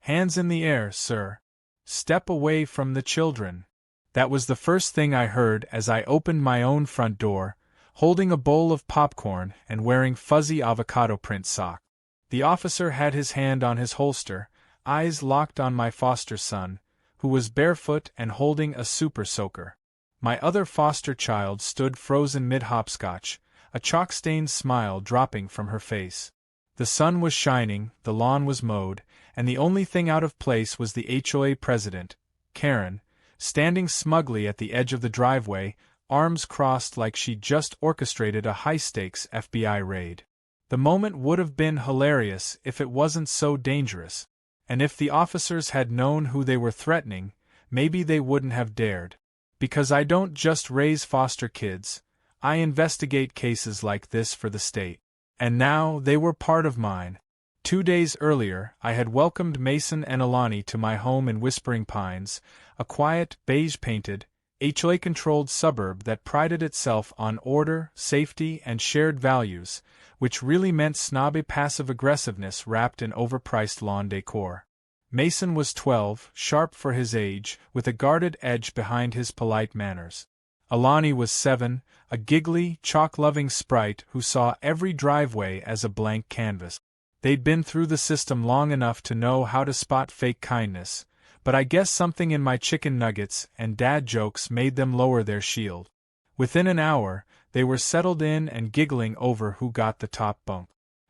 Hands in the air, sir. Step away from the children. That was the first thing I heard as I opened my own front door, holding a bowl of popcorn and wearing fuzzy avocado print socks. The officer had his hand on his holster, eyes locked on my foster son, who was barefoot and holding a super soaker. My other foster child stood frozen mid-hopscotch, a chalk-stained smile dropping from her face. The sun was shining, the lawn was mowed, and the only thing out of place was the HOA president, Karen, standing smugly at the edge of the driveway, arms crossed like she'd just orchestrated a high-stakes FBI raid. The moment would have been hilarious if it wasn't so dangerous, and if the officers had known who they were threatening, maybe they wouldn't have dared. Because I don't just raise foster kids, I investigate cases like this for the state. And now they were part of mine. 2 days earlier, I had welcomed Mason and Alani to my home in Whispering Pines, a quiet, beige-painted, HOA-controlled suburb that prided itself on order, safety, and shared values, which really meant snobby passive-aggressiveness wrapped in overpriced lawn decor. Mason was 12, sharp for his age, with a guarded edge behind his polite manners. Alani was 7, a giggly, chalk-loving sprite who saw every driveway as a blank canvas. They'd been through the system long enough to know how to spot fake kindness, but I guess something in my chicken nuggets and dad jokes made them lower their shield. Within an hour, they were settled in and giggling over who got the top bunk.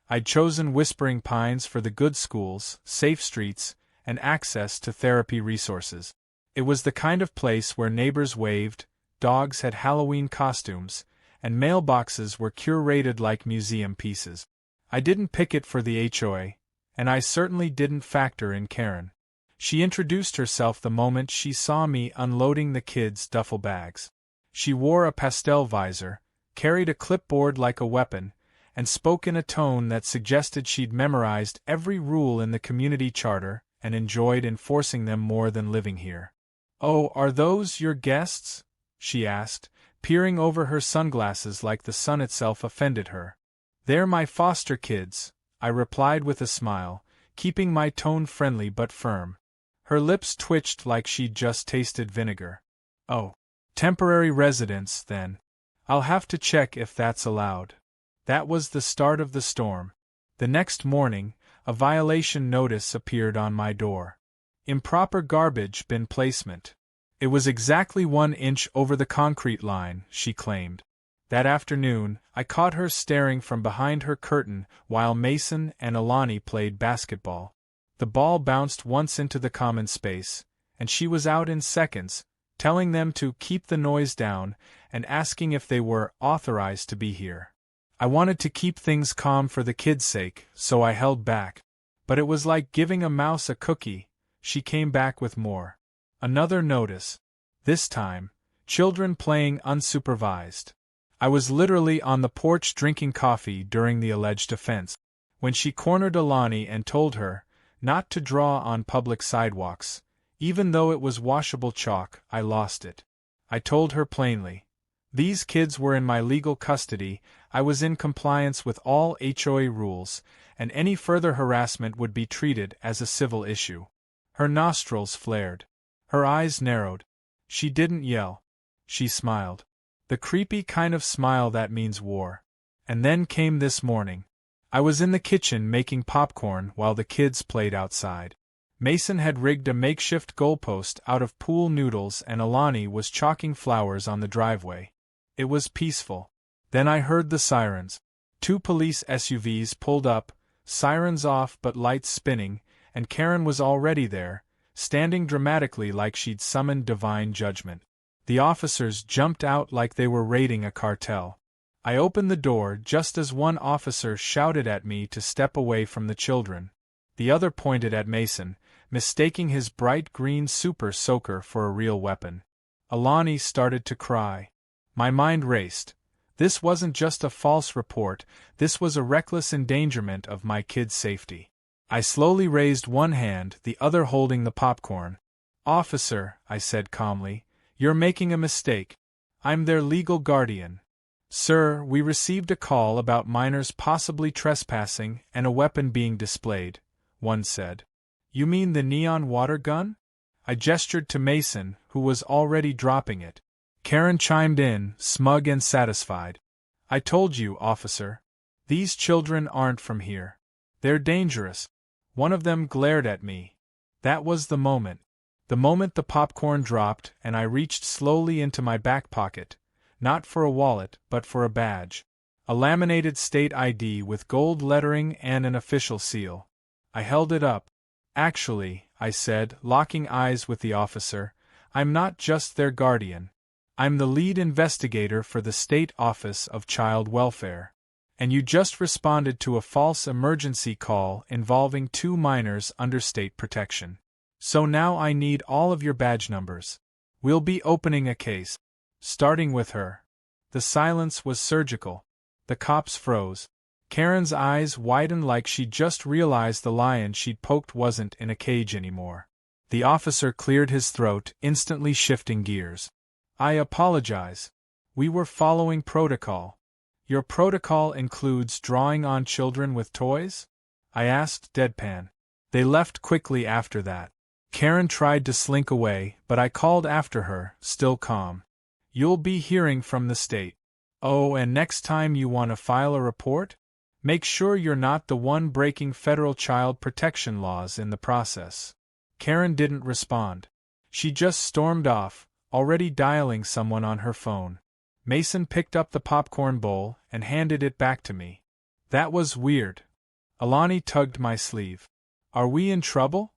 I'd chosen Whispering Pines for the good schools, safe streets, and access to therapy resources. It was the kind of place where neighbors waved, dogs had Halloween costumes, and mailboxes were curated like museum pieces. I didn't pick it for the HOA, and I certainly didn't factor in Karen. She introduced herself the moment she saw me unloading the kids' duffel bags. She wore a pastel visor, carried a clipboard like a weapon, and spoke in a tone that suggested she'd memorized every rule in the community charter and enjoyed enforcing them more than living here. "Oh, are those your guests?" she asked, peering over her sunglasses like the sun itself offended her. "They're my foster kids," I replied with a smile, keeping my tone friendly but firm. Her lips twitched like she'd just tasted vinegar. "Oh, temporary residents, then. I'll have to check if that's allowed." That was the start of the storm. The next morning, a violation notice appeared on my door. Improper garbage bin placement. It was exactly 1 inch over the concrete line, she claimed. That afternoon, I caught her staring from behind her curtain while Mason and Alani played basketball. The ball bounced once into the common space, and she was out in seconds, telling them to keep the noise down and asking if they were authorized to be here. I wanted to keep things calm for the kids' sake, so I held back. But it was like giving a mouse a cookie. She came back with more. Another notice. This time, children playing unsupervised. I was literally on the porch drinking coffee during the alleged offense, when she cornered Alani and told her not to draw on public sidewalks. Even though it was washable chalk, I lost it. I told her plainly. These kids were in my legal custody, I was in compliance with all HOA rules, and any further harassment would be treated as a civil issue. Her nostrils flared. Her eyes narrowed. She didn't yell. She smiled. The creepy kind of smile that means war. And then came this morning. I was in the kitchen making popcorn while the kids played outside. Mason had rigged a makeshift goalpost out of pool noodles and Alani was chalking flowers on the driveway. It was peaceful. Then I heard the sirens. 2 police SUVs pulled up, sirens off but lights spinning, and Karen was already there, standing dramatically like she'd summoned divine judgment. The officers jumped out like they were raiding a cartel. I opened the door just as one officer shouted at me to step away from the children. The other pointed at Mason, mistaking his bright green super soaker for a real weapon. Alani started to cry. My mind raced. This wasn't just a false report, this was a reckless endangerment of my kid's safety. I slowly raised one hand, the other holding the popcorn. "Officer," I said calmly, "you're making a mistake. I'm their legal guardian." "Sir, we received a call about minors possibly trespassing and a weapon being displayed," one said. You mean the neon water gun? I gestured to Mason, who was already dropping it. Karen chimed in, smug and satisfied. I told you, officer. These children aren't from here. They're dangerous. One of them glared at me. That was the moment. The moment the popcorn dropped and I reached slowly into my back pocket, not for a wallet but for a badge. A laminated state ID with gold lettering and an official seal. I held it up. Actually, I said, locking eyes with the officer, I'm not just their guardian. I'm the lead investigator for the State Office of Child Welfare. And you just responded to a false emergency call involving 2 minors under state protection. So now I need all of your badge numbers. We'll be opening a case. Starting with her. The silence was surgical. The cops froze. Karen's eyes widened like she'd just realized the lion she'd poked wasn't in a cage anymore. The officer cleared his throat, instantly shifting gears. I apologize. We were following protocol. Your protocol includes drawing on children with toys? I asked deadpan. They left quickly after that. Karen tried to slink away, but I called after her, still calm. You'll be hearing from the state. Oh, and next time you want to file a report? Make sure you're not the one breaking federal child protection laws in the process. Karen didn't respond. She just stormed off, already dialing someone on her phone. Mason picked up the popcorn bowl and handed it back to me. That was weird. Alani tugged my sleeve. Are we in trouble?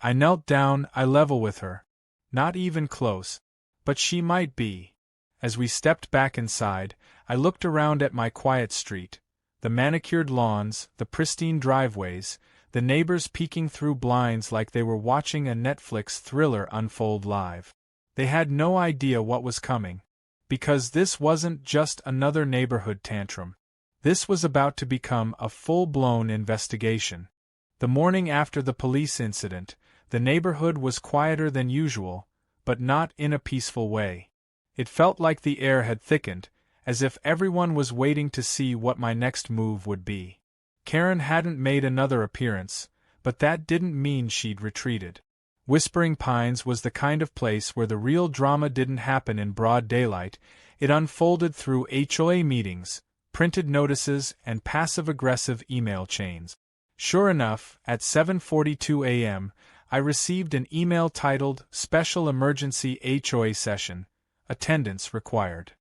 I knelt down, eye level with her. Not even close. But she might be. As we stepped back inside, I looked around at my quiet street. The manicured lawns, the pristine driveways, the neighbors peeking through blinds like they were watching a Netflix thriller unfold live. They had no idea what was coming. Because this wasn't just another neighborhood tantrum. This was about to become a full-blown investigation. The morning after the police incident, the neighborhood was quieter than usual, but not in a peaceful way. It felt like the air had thickened, as if everyone was waiting to see what my next move would be. Karen hadn't made another appearance, but that didn't mean she'd retreated. Whispering Pines was the kind of place where the real drama didn't happen in broad daylight. It unfolded through HOA meetings, printed notices, and passive-aggressive email chains. Sure enough, at 7:42 a.m., I received an email titled Special Emergency HOA Session. Attendance required.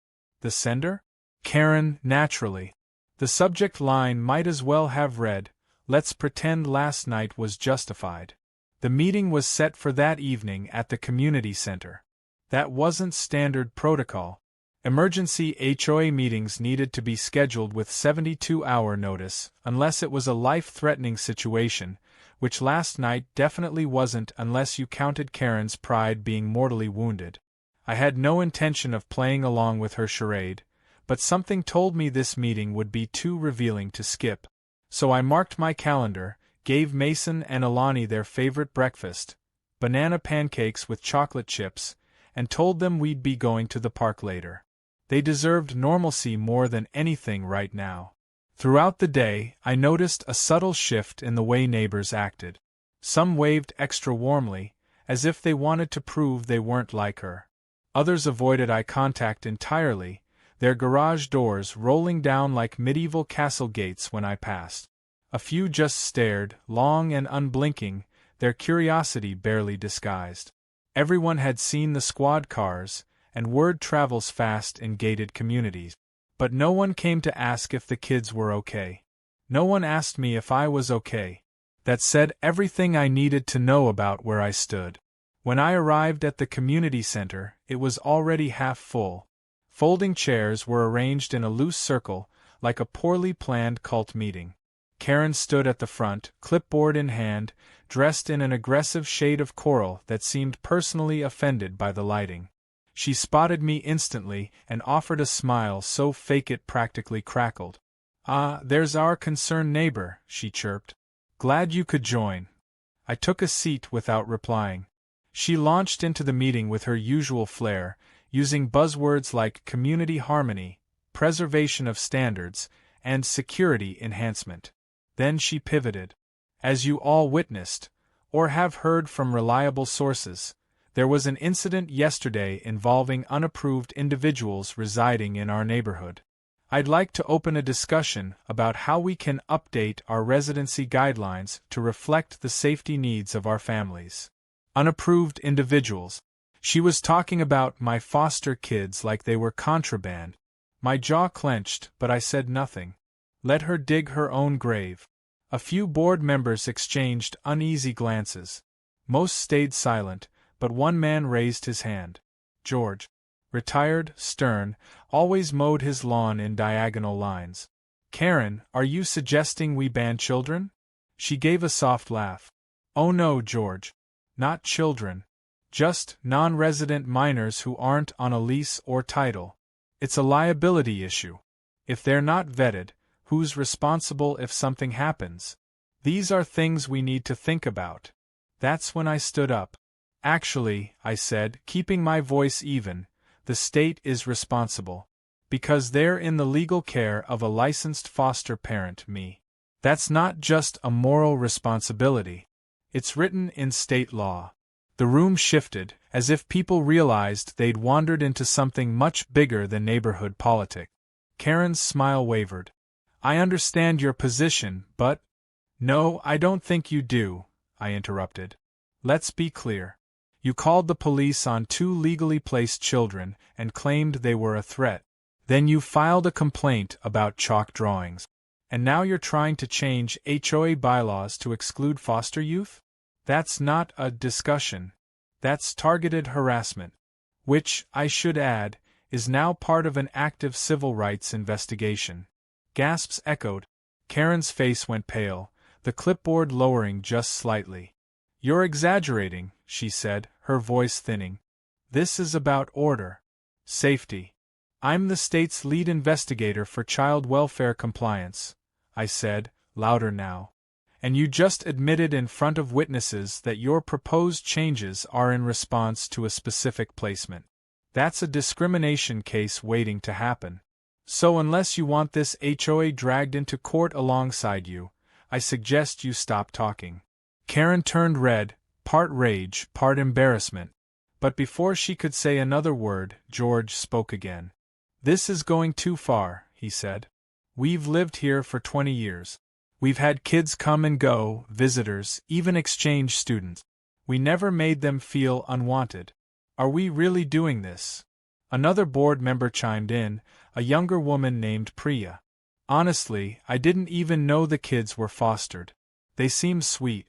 The sender? Karen, naturally. The subject line might as well have read, "Let's pretend last night was justified." The meeting was set for that evening at the community center. That wasn't standard protocol. Emergency HOA meetings needed to be scheduled with 72-hour notice, unless it was a life-threatening situation, which last night definitely wasn't unless you counted Karen's pride being mortally wounded. I had no intention of playing along with her charade, but something told me this meeting would be too revealing to skip. So I marked my calendar, gave Mason and Alani their favorite breakfast, banana pancakes with chocolate chips, and told them we'd be going to the park later. They deserved normalcy more than anything right now. Throughout the day, I noticed a subtle shift in the way neighbors acted. Some waved extra warmly, as if they wanted to prove they weren't like her. Others avoided eye contact entirely, their garage doors rolling down like medieval castle gates when I passed. A few just stared, long and unblinking, their curiosity barely disguised. Everyone had seen the squad cars, and word travels fast in gated communities. But no one came to ask if the kids were okay. No one asked me if I was okay. That said everything I needed to know about where I stood. When I arrived at the community center, it was already half full. Folding chairs were arranged in a loose circle, like a poorly planned cult meeting. Karen stood at the front, clipboard in hand, dressed in an aggressive shade of coral that seemed personally offended by the lighting. She spotted me instantly and offered a smile so fake it practically crackled. "Ah, there's our concerned neighbor," she chirped. "Glad you could join." I took a seat without replying. She launched into the meeting with her usual flair, using buzzwords like community harmony, preservation of standards, and security enhancement. Then she pivoted. "As you all witnessed, or have heard from reliable sources. There was an incident yesterday involving unapproved individuals residing in our neighborhood. I'd like to open a discussion about how we can update our residency guidelines to reflect the safety needs of our families. Unapproved individuals. She was talking about my foster kids like they were contraband. My jaw clenched, but I said nothing. Let her dig her own grave. A few board members exchanged uneasy glances. Most stayed silent, but one man raised his hand. George. Retired, stern, always mowed his lawn in diagonal lines. Karen, are you suggesting we ban children? She gave a soft laugh. Oh no, George. Not children. Just non-resident minors who aren't on a lease or title. It's a liability issue. If they're not vetted, who's responsible if something happens? These are things we need to think about. That's when I stood up. Actually, I said, keeping my voice even, the state is responsible. Because they're in the legal care of a licensed foster parent, me. That's not just a moral responsibility. It's written in state law. The room shifted, as if people realized they'd wandered into something much bigger than neighborhood politics. Karen's smile wavered. I understand your position, but… No, I don't think you do, I interrupted. Let's be clear. You called the police on 2 legally placed children and claimed they were a threat. Then you filed a complaint about chalk drawings. And now you're trying to change HOA bylaws to exclude foster youth? That's not a discussion. That's targeted harassment. Which, I should add, is now part of an active civil rights investigation. Gasps echoed. Karen's face went pale, the clipboard lowering just slightly. You're exaggerating, she said, her voice thinning. This is about order. Safety. I'm the state's lead investigator for child welfare compliance, I said, louder now. And you just admitted in front of witnesses that your proposed changes are in response to a specific placement. That's a discrimination case waiting to happen. So unless you want this HOA dragged into court alongside you, I suggest you stop talking. Karen turned red, part rage, part embarrassment. But before she could say another word, George spoke again. This is going too far, he said. We've lived here for 20 years. We've had kids come and go, visitors, even exchange students. We never made them feel unwanted. Are we really doing this? Another board member chimed in, a younger woman named Priya. Honestly, I didn't even know the kids were fostered. They seemed sweet.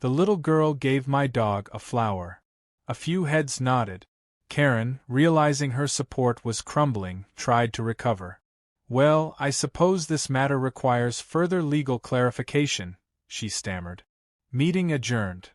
The little girl gave my dog a flower. A few heads nodded. Karen, realizing her support was crumbling, tried to recover. Well, I suppose this matter requires further legal clarification, she stammered. Meeting adjourned.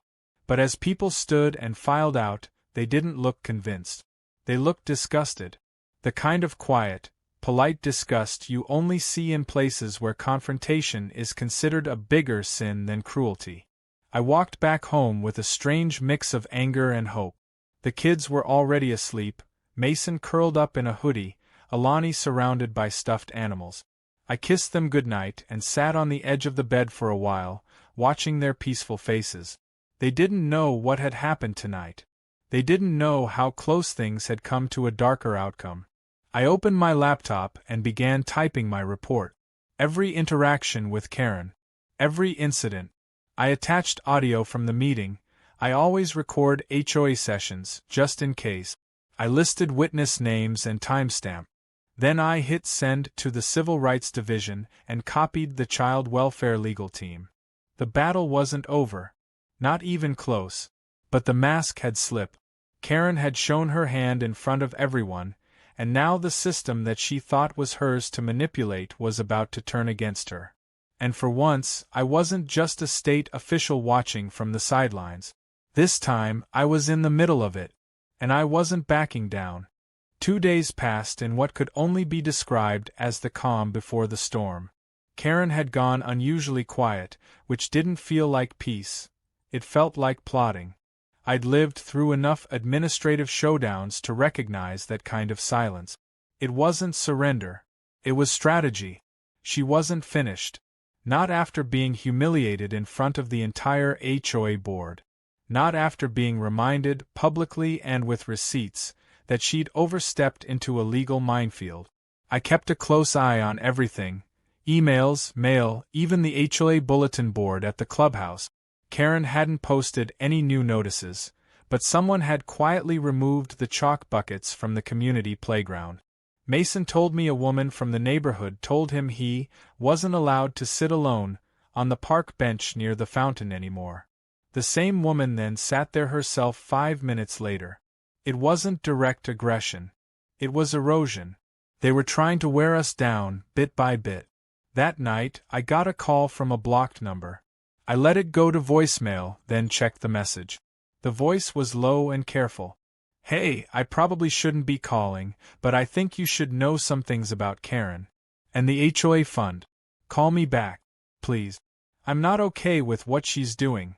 But as people stood and filed out, they didn't look convinced. They looked disgusted. The kind of quiet, polite disgust you only see in places where confrontation is considered a bigger sin than cruelty. I walked back home with a strange mix of anger and hope. The kids were already asleep, Mason curled up in a hoodie, Alani surrounded by stuffed animals. I kissed them goodnight and sat on the edge of the bed for a while, watching their peaceful faces. They didn't know what had happened tonight. They didn't know how close things had come to a darker outcome. I opened my laptop and began typing my report. Every interaction with Karen. Every incident. I attached audio from the meeting. I always record HOA sessions, just in case. I listed witness names and timestamp. Then I hit send to the Civil Rights Division and copied the Child Welfare Legal Team. The battle wasn't over. Not even close. But the mask had slipped. Karen had shown her hand in front of everyone, and now the system that she thought was hers to manipulate was about to turn against her. And for once, I wasn't just a state official watching from the sidelines. This time, I was in the middle of it. And I wasn't backing down. 2 days passed in what could only be described as the calm before the storm. Karen had gone unusually quiet, which didn't feel like peace. It felt like plotting. I'd lived through enough administrative showdowns to recognize that kind of silence. It wasn't surrender. It was strategy. She wasn't finished. Not after being humiliated in front of the entire HOA board. Not after being reminded, publicly and with receipts, that she'd overstepped into a legal minefield. I kept a close eye on everything: emails, mail, even the HOA bulletin board at the clubhouse. Karen hadn't posted any new notices, but someone had quietly removed the chalk buckets from the community playground. Mason told me a woman from the neighborhood told him he wasn't allowed to sit alone on the park bench near the fountain anymore. The same woman then sat there herself 5 minutes later. It wasn't direct aggression. It was erosion. They were trying to wear us down, bit by bit. That night, I got a call from a blocked number. I let it go to voicemail, then checked the message. The voice was low and careful. "Hey, I probably shouldn't be calling, but I think you should know some things about Karen and the HOA fund. Call me back, please. I'm not okay with what she's doing."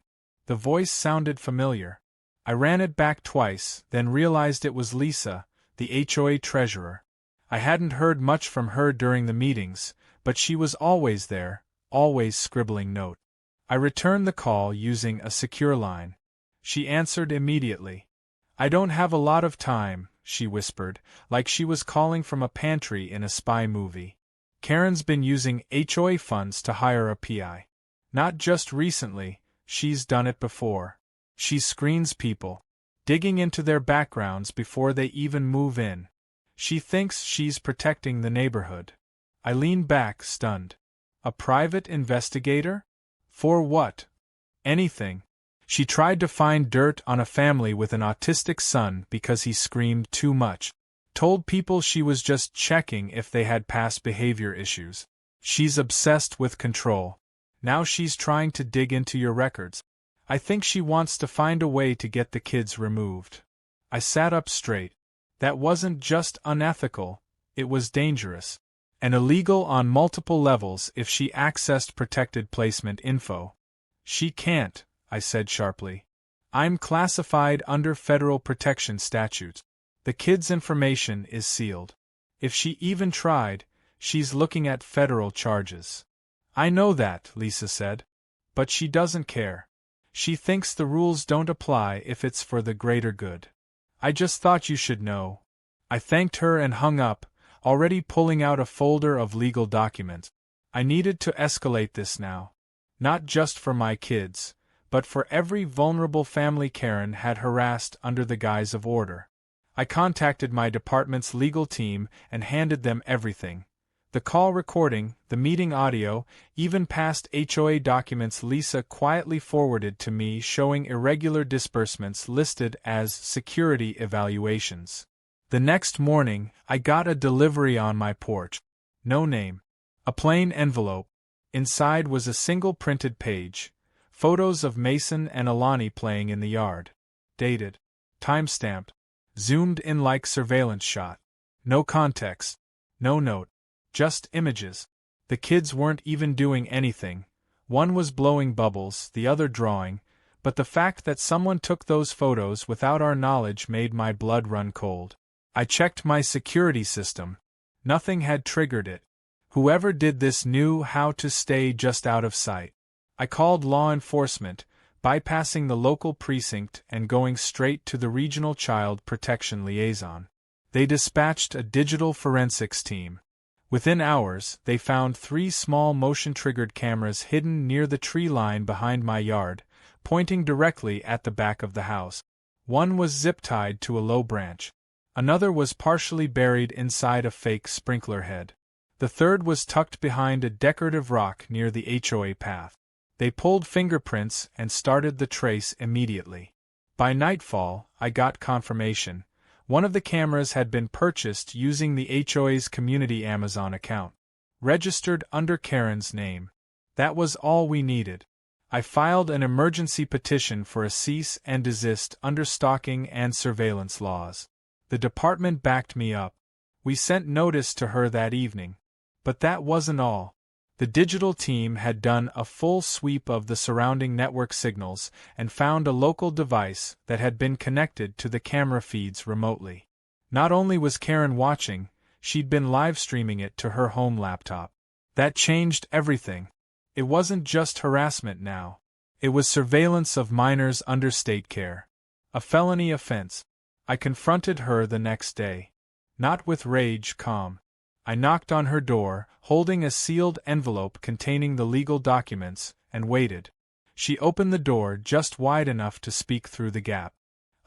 The voice sounded familiar. I ran it back twice, then realized it was Lisa, the HOA treasurer. I hadn't heard much from her during the meetings, but she was always there, always scribbling notes. I returned the call using a secure line. She answered immediately. "I don't have a lot of time," she whispered, like she was calling from a pantry in a spy movie. "Karen's been using HOA funds to hire a PI. Not just recently, she's done it before. She screens people, digging into their backgrounds before they even move in. She thinks she's protecting the neighborhood." I leaned back, stunned. A private investigator? For what? Anything. She tried to find dirt on a family with an autistic son because he screamed too much. Told people she was just checking if they had past behavior issues. She's obsessed with control. Now she's trying to dig into your records. I think she wants to find a way to get the kids removed. I sat up straight. That wasn't just unethical, it was dangerous. And illegal on multiple levels if she accessed protected placement info. "She can't," I said sharply. "I'm classified under federal protection statutes. The kid's information is sealed. If she even tried, she's looking at federal charges." "I know that," Lisa said. "But she doesn't care. She thinks the rules don't apply if it's for the greater good. I just thought you should know." I thanked her and hung up, already pulling out a folder of legal documents. I needed to escalate this now. Not just for my kids, but for every vulnerable family Karen had harassed under the guise of order. I contacted my department's legal team and handed them everything. The call recording, the meeting audio, even past HOA documents Lisa quietly forwarded to me showing irregular disbursements listed as security evaluations. The next morning, I got a delivery on my porch. No name. A plain envelope. Inside was a single printed page. Photos of Mason and Alani playing in the yard. Dated. Timestamped. Zoomed in like surveillance shot. No context. No note. Just images. The kids weren't even doing anything. One was blowing bubbles, the other drawing, but the fact that someone took those photos without our knowledge made my blood run cold. I checked my security system. Nothing had triggered it. Whoever did this knew how to stay just out of sight. I called law enforcement, bypassing the local precinct and going straight to the regional child protection liaison. They dispatched a digital forensics team. Within hours, they found 3 small motion-triggered cameras hidden near the tree line behind my yard, pointing directly at the back of the house. One was zip-tied to a low branch. Another was partially buried inside a fake sprinkler head. The third was tucked behind a decorative rock near the HOA path. They pulled fingerprints and started the trace immediately. By nightfall, I got confirmation. One of the cameras had been purchased using the HOA's community Amazon account. Registered under Karen's name. That was all we needed. I filed an emergency petition for a cease and desist under stalking and surveillance laws. The department backed me up. We sent notice to her that evening. But that wasn't all. The digital team had done a full sweep of the surrounding network signals and found a local device that had been connected to the camera feeds remotely. Not only was Karen watching, she'd been live streaming it to her home laptop. That changed everything. It wasn't just harassment now. It was surveillance of minors under state care. A felony offense. I confronted her the next day. Not with rage, calm. I knocked on her door, holding a sealed envelope containing the legal documents, and waited. She opened the door just wide enough to speak through the gap.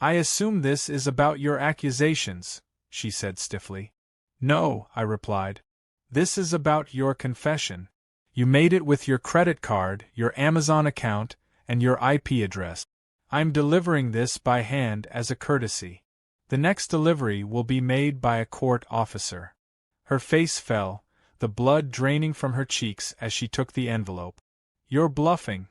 "I assume this is about your accusations," she said stiffly. "No," I replied. "This is about your confession. You made it with your credit card, your Amazon account, and your IP address. I'm delivering this by hand as a courtesy. The next delivery will be made by a court officer." Her face fell, the blood draining from her cheeks as she took the envelope. "You're bluffing."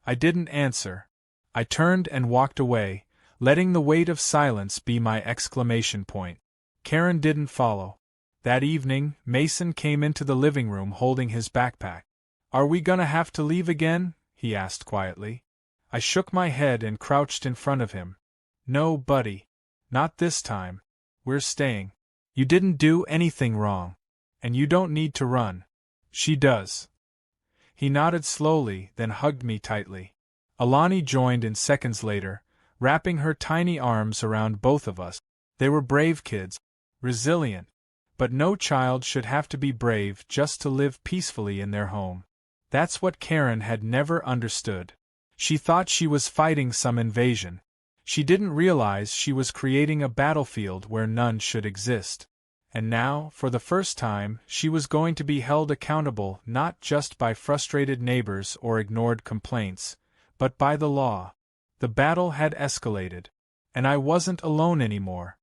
I didn't answer. I turned and walked away, letting the weight of silence be my exclamation point. Karen didn't follow. That evening, Mason came into the living room holding his backpack. "Are we gonna have to leave again?" he asked quietly. I shook my head and crouched in front of him. "No, buddy. Not this time. We're staying. You didn't do anything wrong. And you don't need to run." "She does." He nodded slowly, then hugged me tightly. Alani joined in seconds later, wrapping her tiny arms around both of us. They were brave kids. Resilient. But no child should have to be brave just to live peacefully in their home. That's what Karen had never understood. She thought she was fighting some invasion. She didn't realize she was creating a battlefield where none should exist. And now, for the first time, she was going to be held accountable not just by frustrated neighbors or ignored complaints, but by the law. The battle had escalated. And I wasn't alone anymore.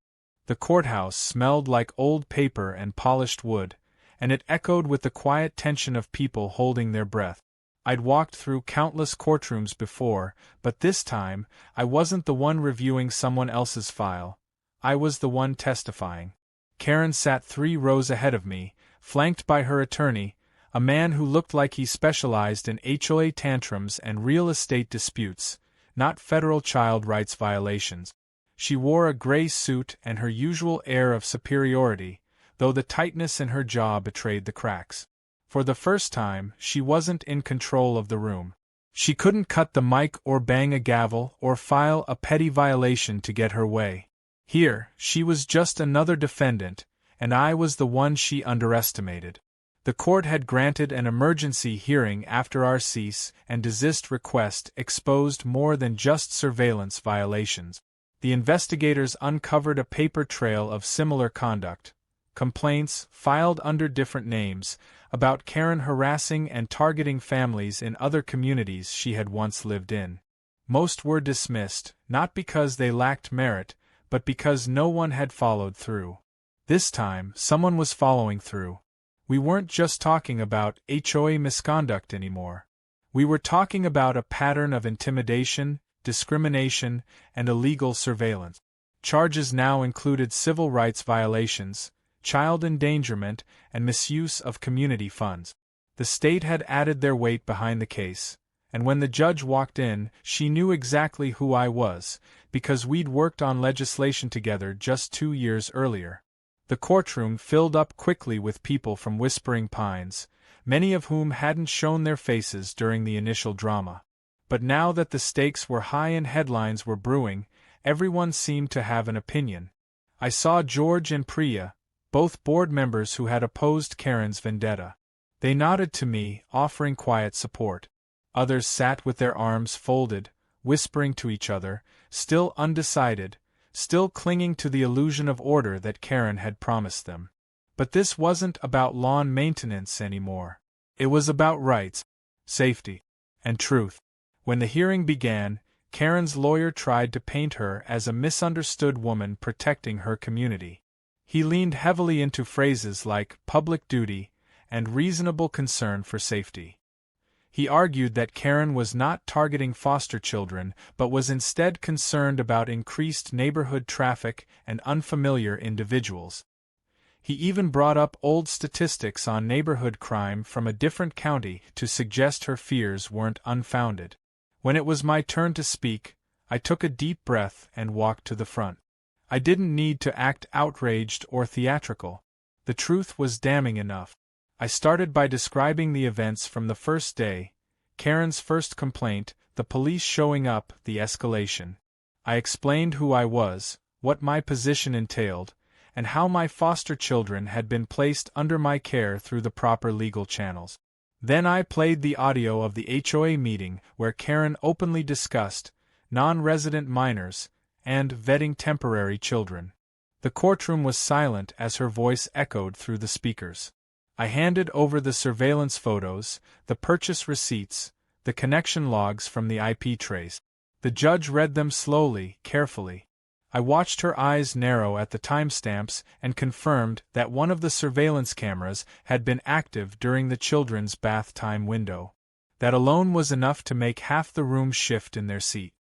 The courthouse smelled like old paper and polished wood, and it echoed with the quiet tension of people holding their breath. I'd walked through countless courtrooms before, but this time, I wasn't the one reviewing someone else's file. I was the one testifying. Karen sat 3 rows ahead of me, flanked by her attorney, a man who looked like he specialized in HOA tantrums and real estate disputes, not federal child rights violations. She wore a gray suit and her usual air of superiority, though the tightness in her jaw betrayed the cracks. For the first time, she wasn't in control of the room. She couldn't cut the mic or bang a gavel or file a petty violation to get her way. Here, she was just another defendant, and I was the one she underestimated. The court had granted an emergency hearing after our cease and desist request exposed more than just surveillance violations. The investigators uncovered a paper trail of similar conduct, complaints, filed under different names, about Karen harassing and targeting families in other communities she had once lived in. Most were dismissed, not because they lacked merit, but because no one had followed through. This time, someone was following through. We weren't just talking about HOA misconduct anymore. We were talking about a pattern of intimidation, discrimination, and illegal surveillance. Charges now included civil rights violations, child endangerment, and misuse of community funds. The state had added their weight behind the case, and when the judge walked in, she knew exactly who I was, because we'd worked on legislation together just 2 years earlier. The courtroom filled up quickly with people from Whispering Pines, many of whom hadn't shown their faces during the initial drama. But now that the stakes were high and headlines were brewing, everyone seemed to have an opinion. I saw George and Priya, both board members who had opposed Karen's vendetta. They nodded to me, offering quiet support. Others sat with their arms folded, whispering to each other, still undecided, still clinging to the illusion of order that Karen had promised them. But this wasn't about lawn maintenance anymore. It was about rights, safety, and truth. When the hearing began, Karen's lawyer tried to paint her as a misunderstood woman protecting her community. He leaned heavily into phrases like public duty and reasonable concern for safety. He argued that Karen was not targeting foster children but was instead concerned about increased neighborhood traffic and unfamiliar individuals. He even brought up old statistics on neighborhood crime from a different county to suggest her fears weren't unfounded. When it was my turn to speak, I took a deep breath and walked to the front. I didn't need to act outraged or theatrical. The truth was damning enough. I started by describing the events from the first day, Karen's first complaint, the police showing up, the escalation. I explained who I was, what my position entailed, and how my foster children had been placed under my care through the proper legal channels. Then I played the audio of the HOA meeting where Karen openly discussed non-resident minors and vetting temporary children. The courtroom was silent as her voice echoed through the speakers. I handed over the surveillance photos, the purchase receipts, the connection logs from the IP trace. The judge read them slowly, carefully. I watched her eyes narrow at the timestamps and confirmed that one of the surveillance cameras had been active during the children's bath time window. That alone was enough to make half the room shift in their seat.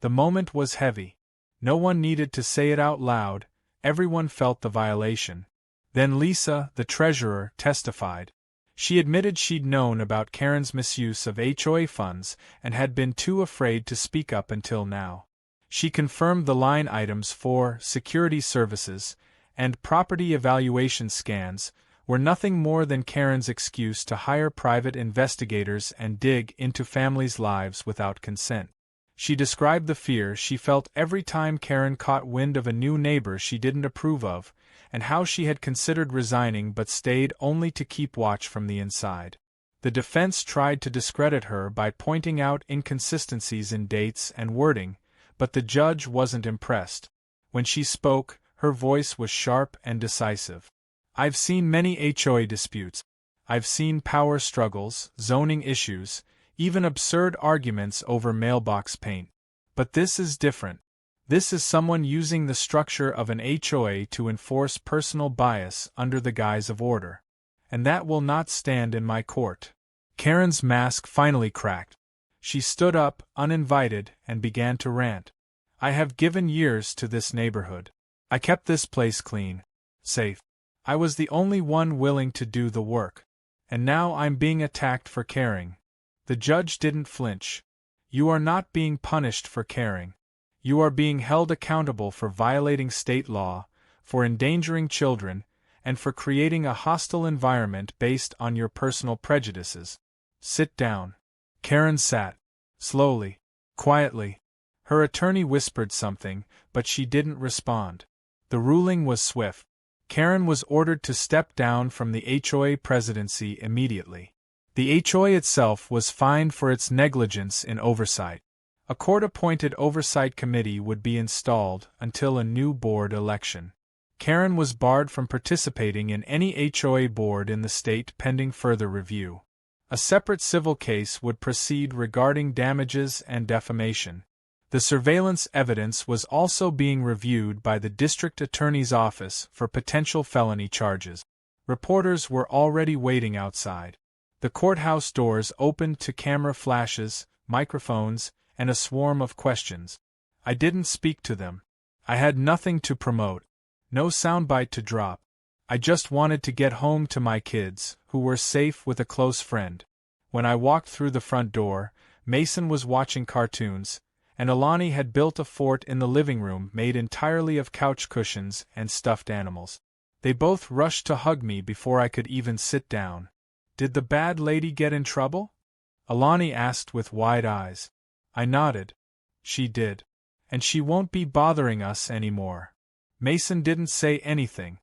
The moment was heavy. No one needed to say it out loud, everyone felt the violation. Then Lisa, the treasurer, testified. She admitted she'd known about Karen's misuse of HOA funds and had been too afraid to speak up until now. She confirmed the line items for security services and property evaluation scans were nothing more than Karen's excuse to hire private investigators and dig into families' lives without consent. She described the fear she felt every time Karen caught wind of a new neighbor she didn't approve of, and how she had considered resigning but stayed only to keep watch from the inside. The defense tried to discredit her by pointing out inconsistencies in dates and wording, but the judge wasn't impressed. When she spoke, her voice was sharp and decisive. I've seen many HOA disputes. I've seen power struggles, zoning issues, even absurd arguments over mailbox paint. But this is different. This is someone using the structure of an HOA to enforce personal bias under the guise of order. And that will not stand in my court. Karen's mask finally cracked. She stood up, uninvited, and began to rant. I have given years to this neighborhood. I kept this place clean, safe. I was the only one willing to do the work. And now I'm being attacked for caring. The judge didn't flinch. You are not being punished for caring. You are being held accountable for violating state law, for endangering children, and for creating a hostile environment based on your personal prejudices. Sit down. Karen sat. Slowly. Quietly. Her attorney whispered something, but she didn't respond. The ruling was swift. Karen was ordered to step down from the HOA presidency immediately. The HOA itself was fined for its negligence in oversight. A court-appointed oversight committee would be installed until a new board election. Karen was barred from participating in any HOA board in the state pending further review. A separate civil case would proceed regarding damages and defamation. The surveillance evidence was also being reviewed by the district attorney's office for potential felony charges. Reporters were already waiting outside. The courthouse doors opened to camera flashes, microphones, and a swarm of questions. I didn't speak to them. I had nothing to promote. No soundbite to drop. I just wanted to get home to my kids, who were safe with a close friend. When I walked through the front door, Mason was watching cartoons, and Alani had built a fort in the living room made entirely of couch cushions and stuffed animals. They both rushed to hug me before I could even sit down. Did the bad lady get in trouble? Alani asked with wide eyes. I nodded. She did. And she won't be bothering us anymore. Mason didn't say anything.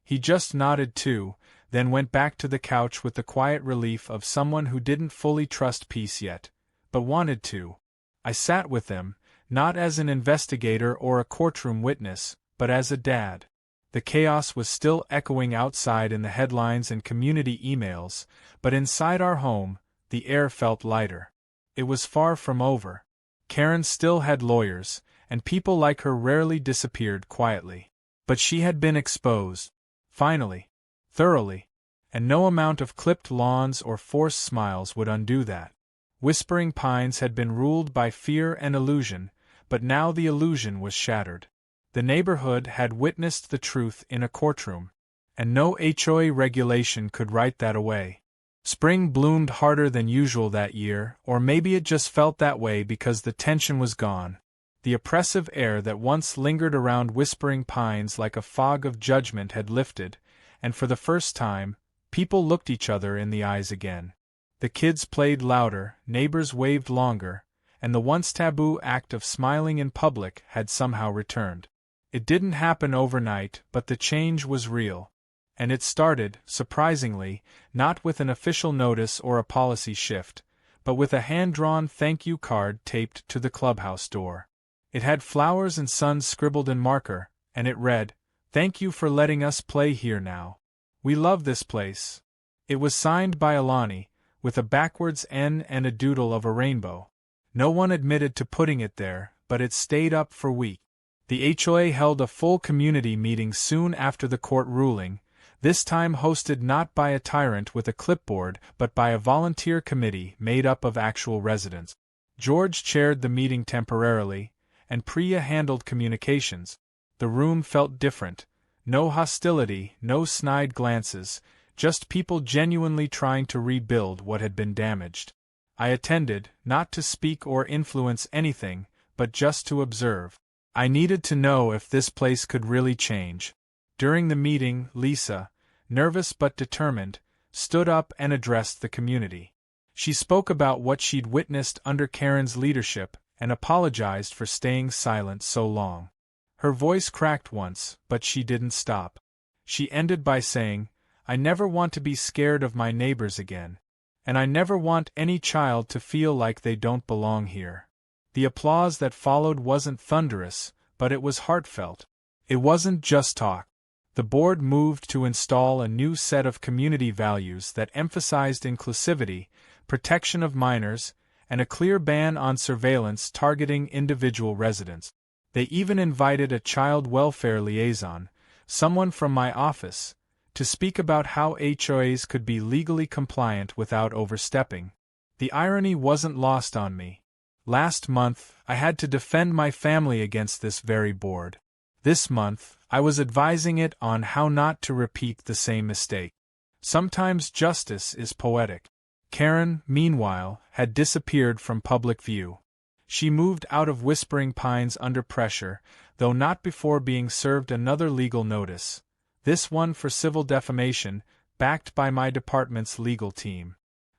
He just nodded too, then went back to the couch with the quiet relief of someone who didn't fully trust peace yet, but wanted to. I sat with them, not as an investigator or a courtroom witness, but as a dad. The chaos was still echoing outside in the headlines and community emails, but inside our home, the air felt lighter. It was far from over. Karen still had lawyers, and people like her rarely disappeared quietly. But she had been exposed. Finally. Thoroughly. And no amount of clipped lawns or forced smiles would undo that. Whispering Pines had been ruled by fear and illusion, but now the illusion was shattered. The neighborhood had witnessed the truth in a courtroom, and no HOA regulation could write that away. Spring bloomed harder than usual that year, or maybe it just felt that way because the tension was gone. The oppressive air that once lingered around Whispering Pines like a fog of judgment had lifted, and for the first time, people looked each other in the eyes again. The kids played louder, neighbors waved longer, and the once taboo act of smiling in public had somehow returned. It didn't happen overnight, but the change was real. And it started, surprisingly, not with an official notice or a policy shift, but with a hand-drawn thank you card taped to the clubhouse door. It had flowers and suns scribbled in marker, and it read, "Thank you for letting us play here now. We love this place." It was signed by Alani, with a backwards N and a doodle of a rainbow. No one admitted to putting it there, but it stayed up for weeks. The HOA held a full community meeting soon after the court ruling, this time hosted not by a tyrant with a clipboard but by a volunteer committee made up of actual residents. George chaired the meeting temporarily, and Priya handled communications. The room felt different. No hostility, no snide glances, just people genuinely trying to rebuild what had been damaged. I attended, not to speak or influence anything, but just to observe. I needed to know if this place could really change. During the meeting, Lisa, nervous but determined, stood up and addressed the community. She spoke about what she'd witnessed under Karen's leadership and apologized for staying silent so long. Her voice cracked once, but she didn't stop. She ended by saying, "I never want to be scared of my neighbors again. And I never want any child to feel like they don't belong here." The applause that followed wasn't thunderous, but it was heartfelt. It wasn't just talk. The board moved to install a new set of community values that emphasized inclusivity, protection of minors, and a clear ban on surveillance targeting individual residents. They even invited a child welfare liaison, someone from my office, to speak about how HOAs could be legally compliant without overstepping. The irony wasn't lost on me. Last month, I had to defend my family against this very board. This month, I was advising it on how not to repeat the same mistake. Sometimes justice is poetic. Karen, meanwhile, had disappeared from public view. She moved out of Whispering Pines under pressure, though not before being served another legal notice, this one for civil defamation, backed by my department's legal team.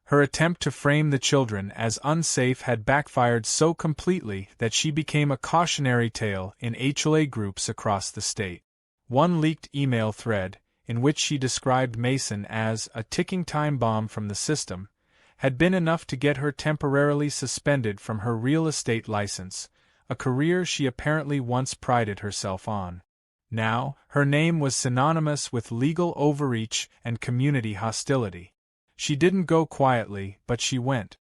Her attempt to frame the children as unsafe had backfired so completely that she became a cautionary tale in HOA groups across the state. One leaked email thread, in which she described Mason as a ticking time bomb from the system, had been enough to get her temporarily suspended from her real estate license, a career she apparently once prided herself on. Now, her name was synonymous with legal overreach and community hostility. She didn't go quietly, but she went.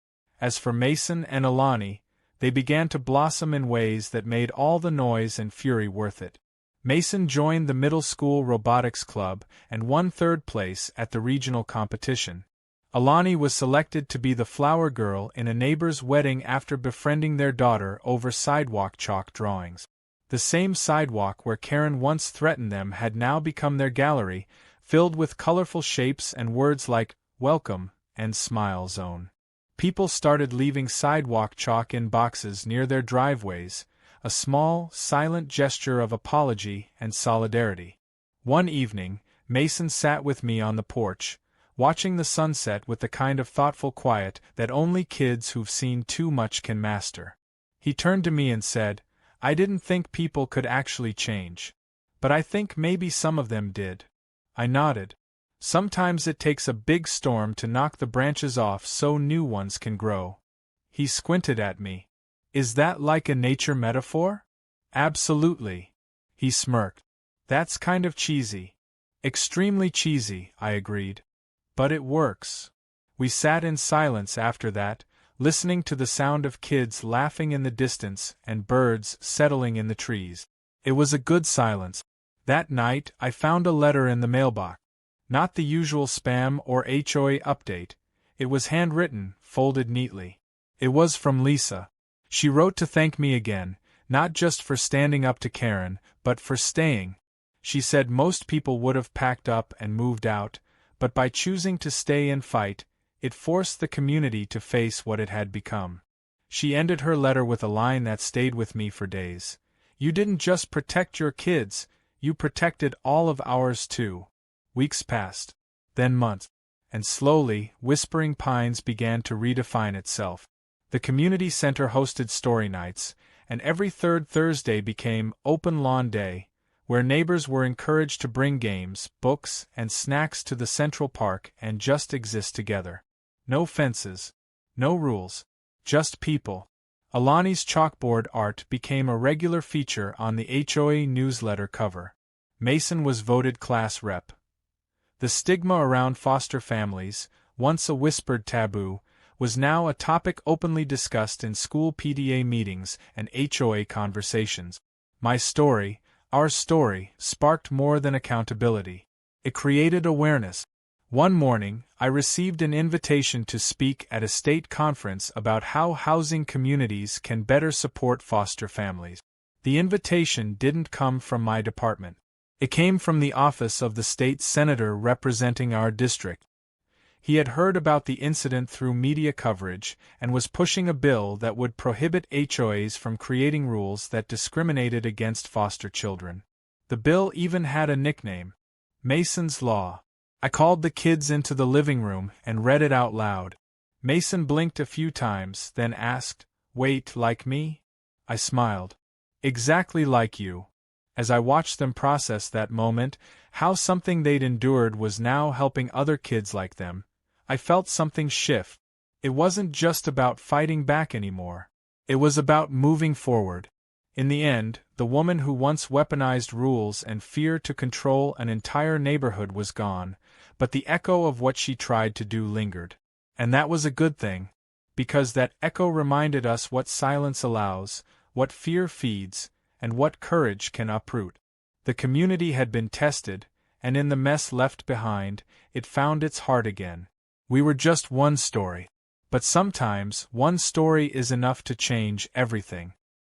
As for Mason and Alani, they began to blossom in ways that made all the noise and fury worth it. Mason joined the middle school robotics club and won third place at the regional competition. Alani was selected to be the flower girl in a neighbor's wedding after befriending their daughter over sidewalk chalk drawings. The same sidewalk where Karen once threatened them had now become their gallery, filled with colorful shapes and words like "welcome" and "smile zone." People started leaving sidewalk chalk in boxes near their driveways, a small, silent gesture of apology and solidarity. One evening, Mason sat with me on the porch, watching the sunset with the kind of thoughtful quiet that only kids who've seen too much can master. He turned to me and said, "I didn't think people could actually change. But I think maybe some of them did." I nodded. Sometimes it takes a big storm to knock the branches off so new ones can grow. He squinted at me. "Is that like a nature metaphor?" "Absolutely." He smirked. "That's kind of cheesy." "Extremely cheesy," I agreed. "But it works." We sat in silence after that, listening to the sound of kids laughing in the distance and birds settling in the trees. It was a good silence. That night I found a letter in the mailbox. Not the usual spam or HOA update. It was handwritten, folded neatly. It was from Lisa. She wrote to thank me again, not just for standing up to Karen, but for staying. She said most people would have packed up and moved out, but by choosing to stay and fight, it forced the community to face what it had become. She ended her letter with a line that stayed with me for days. "You didn't just protect your kids, you protected all of ours too." Weeks passed, then months, and slowly, Whispering Pines began to redefine itself. The community center hosted story nights, and every third Thursday became Open Lawn Day, where neighbors were encouraged to bring games, books, and snacks to the Central Park and just exist together. No fences, no rules, just people. Alani's chalkboard art became a regular feature on the HOA newsletter cover. Mason was voted class rep. The stigma around foster families, once a whispered taboo, was now a topic openly discussed in school PTA meetings and HOA conversations. My story, our story, sparked more than accountability. It created awareness. One morning, I received an invitation to speak at a state conference about how housing communities can better support foster families. The invitation didn't come from my department. It came from the office of the state senator representing our district. He had heard about the incident through media coverage and was pushing a bill that would prohibit HOAs from creating rules that discriminated against foster children. The bill even had a nickname: Mason's Law. I called the kids into the living room and read it out loud. Mason blinked a few times, then asked, "Wait, like me?" I smiled. "Exactly like you." As I watched them process that moment, how something they'd endured was now helping other kids like them, I felt something shift. It wasn't just about fighting back anymore. It was about moving forward. In the end, the woman who once weaponized rules and fear to control an entire neighborhood was gone, but the echo of what she tried to do lingered. And that was a good thing, because that echo reminded us what silence allows, what fear feeds, and what courage can uproot. The community had been tested, and in the mess left behind, it found its heart again. We were just one story. But sometimes, one story is enough to change everything.